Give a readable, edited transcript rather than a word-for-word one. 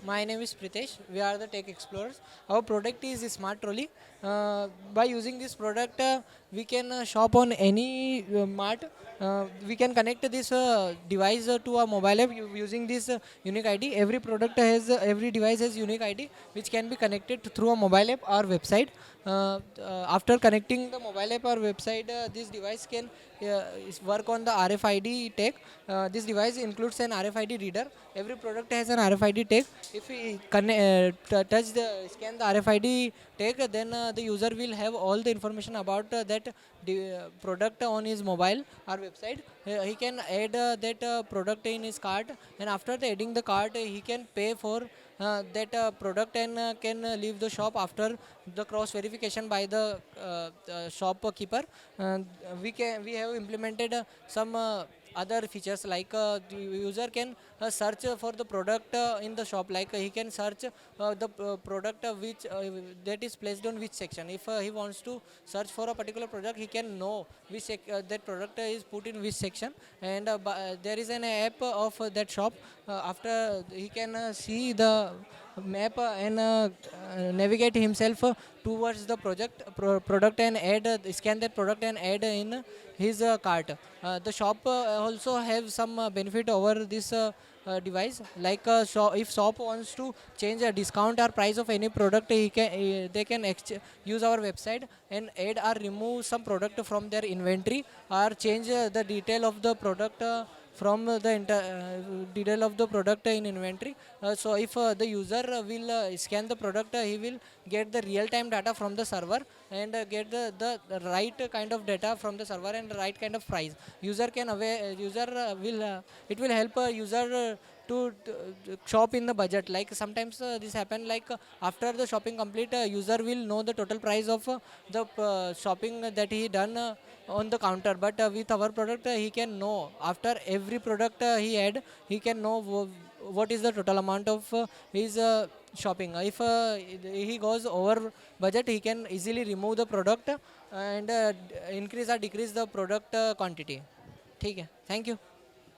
My name is Pritesh. We are the Tech Explorers. Our product is a smart trolley. By using this product, we can shop on any mart. We can connect this device to a mobile app using this unique ID. Every product has, every device has unique ID, which can be connected through a mobile app or website. After connecting the mobile app or website, this device can work on the RFID tag. This device includes an RFID reader. Every product has an RFID tag. If we touch the scan the RFID tag, then the user will have all the information about that product on his mobile or website. He can add that product in his cart, and after adding the cart, he can pay for that product and can leave the shop after the cross verification by the shopkeeper. We have implemented some other features like the user can search for the product in the shop, like he can search the product which that is placed on which section. If he wants to search for a particular product, he can know which that product is put in which section, and there is an app of that shop. After he can see the map and navigate himself towards the product and add scan that product and add in his cart. The shop also have some benefit over this device, like if shop wants to change a discount or price of any product, they can use our website and add or remove some product from their inventory, or change the detail of the product from the detail of the product in inventory. So if the user will scan the product, he will get the real time data from the server and get the right kind of data from the server and the right kind of price. User will it will help user to shop in the budget. Like sometimes this happen, like after the shopping complete, user will know the total price of the shopping that he done on the counter, but with our product, he can know after every product he add, he can know what is the total amount of his shopping. If he goes over budget, he can easily remove the product and increase or decrease the product quantity. ठीक है, thank you.